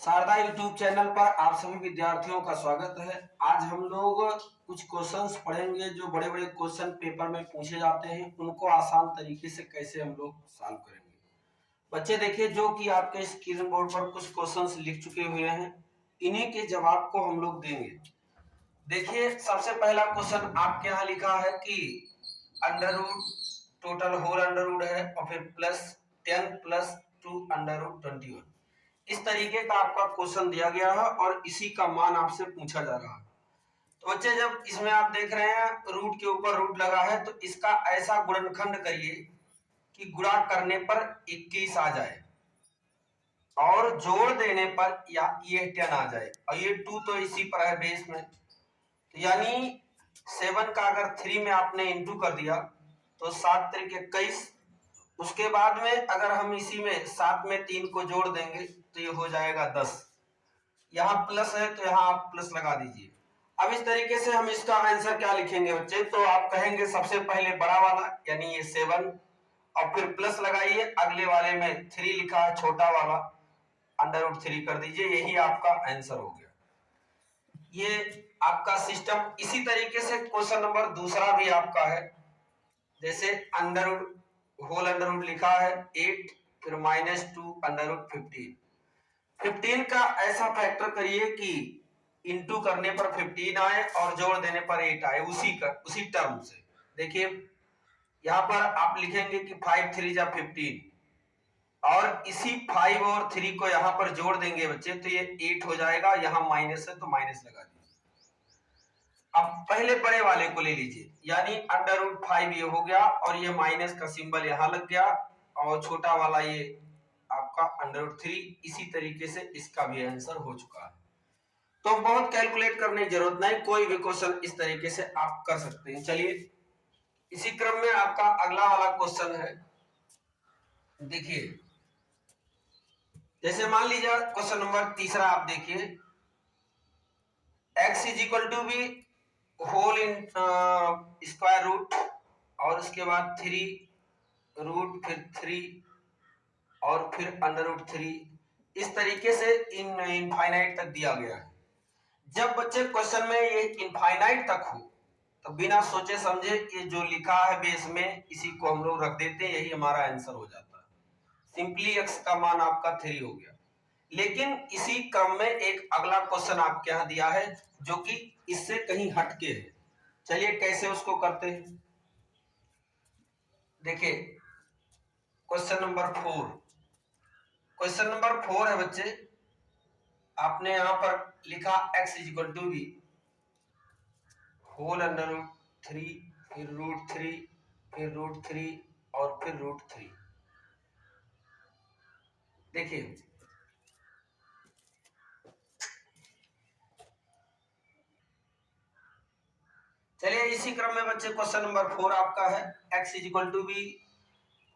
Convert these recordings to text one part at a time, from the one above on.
Sharda YouTube channel पर आप सभी विद्यार्थियों का स्वागत है। आज हम लोग कुछ क्वेश्चंस पढ़ेंगे जो बड़े बड़े क्वेश्चन पेपर में पूछे जाते हैं, उनको आसान तरीके से कैसे हम लोग सॉल्व करेंगे। बच्चे देखिए, जो कि आपके स्क्रीन बोर्ड पर कुछ क्वेश्चंस लिख चुके हुए हैं, इन्हीं के जवाब को हम लोग देंगे। देखिए, सबसे पहला क्वेश्चन आपके यहाँ लिखा है कि under root total whole under root है और फिर प्लस 10 प्लस 2 अंडर रूट 21। इस तरीके का आपका क्वेश्चन दिया गया है और इसी का मान आपसे पूछा जा रहा है। तो बच्चे, जब इसमें आप देख रहे हैं रूट के ऊपर रूट लगा है, तो इसका ऐसा गुणनखंड करिए कि गुणा करने पर 21 आ जाए और जोड़ देने पर ये 10 आ जाए, और ये 2 तो इसी पर है बेस में। तो यानी 7 का अगर 3 में आपने इंटू कर दिया तो 7 त्रिक 21। उसके बाद में अगर हम इसी में 7 में 3 को जोड़ देंगे तो ये हो जाएगा 10। यहाँ प्लस है तो यहाँ आप प्लस लगा दीजिए। अब इस तरीके से हम इसका आंसर क्या लिखेंगे बच्चे, तो आप कहेंगे सबसे पहले बड़ा वाला यानी ये 7 और फिर प्लस लगाइए, अगले वाले में 3 लिखा है छोटा वाला, अंडर रूट 3 कर दीजिए, यही आपका आंसर हो गया। ये आपका सिस्टम। इसी तरीके से क्वेश्चन नंबर दूसरा भी आपका है। जैसे under root whole under root लिखा है 8 फिर -2 अंडर रूट 15 का ऐसा फैक्टर करिए कि इंटू करने पर 15 आए और जोड़ देने पर 8 आए, उसी टर्म से। देखिए यहाँ पर आप लिखेंगे कि 5 3 जा 15 और इसी 5 और 3 को यहाँ पर जोड़ देंगे बच्चे तो ये 8 हो जाएगा। यहाँ माइनस है तो माइनस लगा दीजिए। अब पहले बड़े वाले को ले लीजिए, यानी अंडर रूट 5 ये हो गया और ये माइनस का सिंबल यहाँ लग गया, और छोटा वाला ये आपका अंडर रूट 3। इसी तरीके से इसका भी आंसर हो चुका है। तो बहुत कैलकुलेट करने की जरूरत नहीं, कोई भी क्वेश्चन इस तरीके से आप कर सकते हैं। चलिए इसी क्रम में आपका अगला वाला क्वेश्चन है। देखिए, जैसे मान लीजिए क्वेश्चन नंबर तीसरा आप देखिए, x is equal to b whole in square root और उसके बाद 3 रूट फिर 3 और फिर अंडर रूट 3। इस तरीके से इनफाइनाइट तक दिया गया है। जब बच्चे क्वेश्चन में ये इनफाइनाइट तक हो तो बिना सोचे समझे ये जो लिखा है बेस में, इसी को हम लोग रख देते हैं, यही हमारा आंसर हो जाता है। सिंपली x का मान आपका 3 हो गया। लेकिन इसी क्रम में एक अगला क्वेश्चन आपके यहाँ दिया है जो कि इससे कहीं हटके है। चलिए कैसे उसको करते हैं। देखिए क्वेश्चन नंबर 4, क्वेश्चन नंबर 4 है बच्चे, आपने यहां पर लिखा x is equal to b whole under root 3 फिर रूट 3 फिर रूट 3 और फिर रूट 3। देखिए चलिए इसी क्रम में बच्चे क्वेश्चन नंबर 4 आपका है, x is equal to b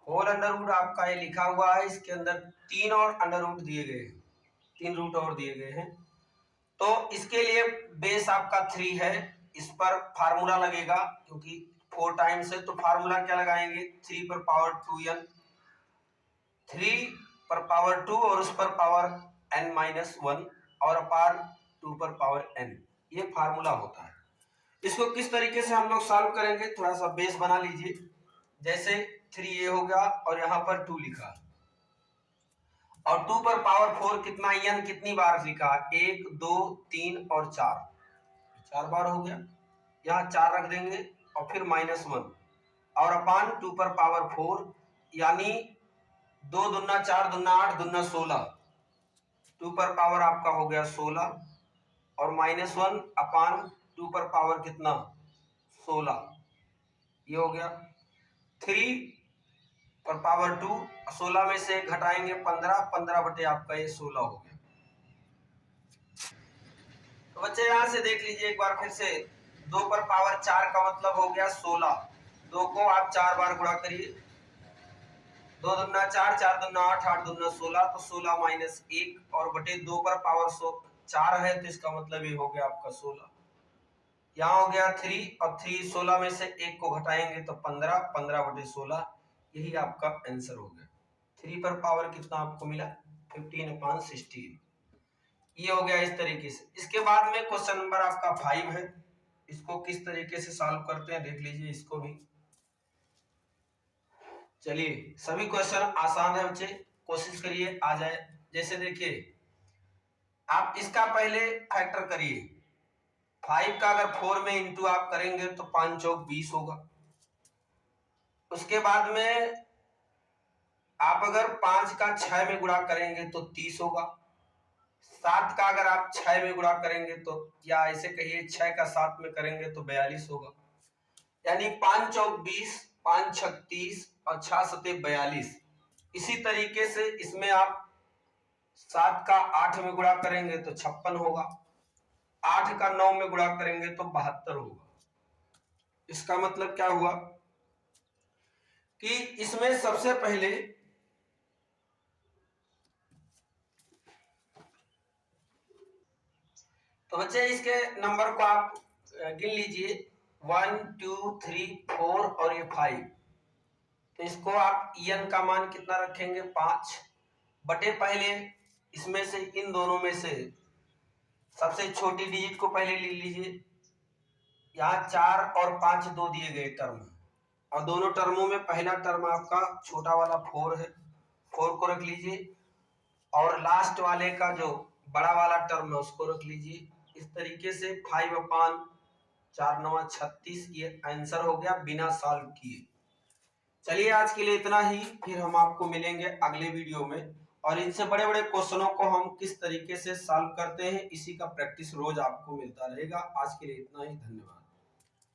whole under root आपका ये लिखा हुआ है, इसके अंदर 3 और अंडर रूट दिए गए हैं, 3 रूट और दिए गए हैं। तो इसके लिए बेस आपका 3 है, इस पर फार्मूला लगेगा क्योंकि 4 टाइम्स है, तो फार्मूला क्या लगाएंगे, 3 पर पावर 2n, 3 पर पावर 2 और उस पर पावर n-1 और अपार 2 पर पावर n, ये फार्मूला होता है। इसको किस तरीके से हम लोग सॉल्व करेंगे, थोड़ा सा बेस बना लीजिए। जैसे 3 ये हो गया और यहाँ पर 2 लिखा और 2 पर पावर 4 कितना n कितनी बार लिखा, 1 2 3 और 4 बार हो गया। यहाँ 4 रख देंगे और फिर -1 और अपान 2 पर पावर 4, यानी 2 दूना 4 दूना 8 दूना 16, 2 पर पावर आपका हो गया 16 और -1 अपान 2 पर पावर कितना 16, ये हो गया 3 पर पावर 2, 16 में से घटाएंगे 15, 15 बटे आपका ये 16 हो गया। तो बच्चे यहां से देख लीजिए एक बार फिर से, 2 पर पावर 4 का मतलब हो गया 16, 2 को आप 4 बार गुणा करिए, 2 दूना 4 4 दूना 8 8 दूना 16, तो 16 माइनस 1 और बटे 2 पर पावर 4 है, तो इसका मतलब ये हो गया आपका 16। यहाँ हो गया 3 और 3 16 में से 1 को घटाएंगे तो 15, 15 बटे 16, यही आपका आंसर हो गया। 3 पर पावर कितना आपको मिला 15/16। ये हो गया इस तरीके से। इसके बाद में क्वेश्चन नंबर आपका 5 है, इसको किस तरीके से सॉल्व करते हैं देख लीजिए इसको भी। चलिए सभी क्वेश्चन आसान है बच्चे, कोशिश करिए आ जाए। जैसे देखिए आप इसका पहले फैक्टर करिए, 5 का अगर 4 में इंटू आप करेंगे तो 5 चौक 20 होगा। उसके बाद में आप अगर 5 का 6 में गुणा करेंगे तो 30 होगा। 7 का अगर आप 6 में गुणा करेंगे तो, या ऐसे कहिए 6 का 7 में करेंगे तो 42 होगा। यानी 5 चौक 20, 5 छक 30 और 6 सते 42। इसी तरीके से इसमें आप 7 का 8 में गुणा करेंगे तो 56 होगा। 8 का 9 में गुणा करेंगे तो 72 होगा। इसका मतलब क्या हुआ कि इसमें सबसे पहले तो बच्चे इसके नंबर को आप गिन लीजिए, 1 2 3 4 और ये 5। तो इसको आप n का मान कितना रखेंगे 5 बटे, पहले इसमें से इन दोनों में से सबसे छोटी डिजिट को पहले ले लीजिए। यहाँ 4 और 5 दो दिए गए टर्म, और दोनों टर्मों में पहला टर्म आपका छोटा वाला 4 है, 4 को रख लीजिए, और लास्ट वाले का जो बड़ा वाला टर्म है उसको रख लीजिए। इस तरीके से 5/4 36 ये आंसर हो गया बिना सॉल्व किए। चलिए आज के लिए इतना ही, फिर हम आपको मिलेंगे अगले वीडियो में, और इनसे बड़े बड़े क्वेश्चनों को हम किस तरीके से सॉल्व करते हैं इसी का प्रैक्टिस रोज आपको मिलता रहेगा। आज के लिए इतना ही, धन्यवाद।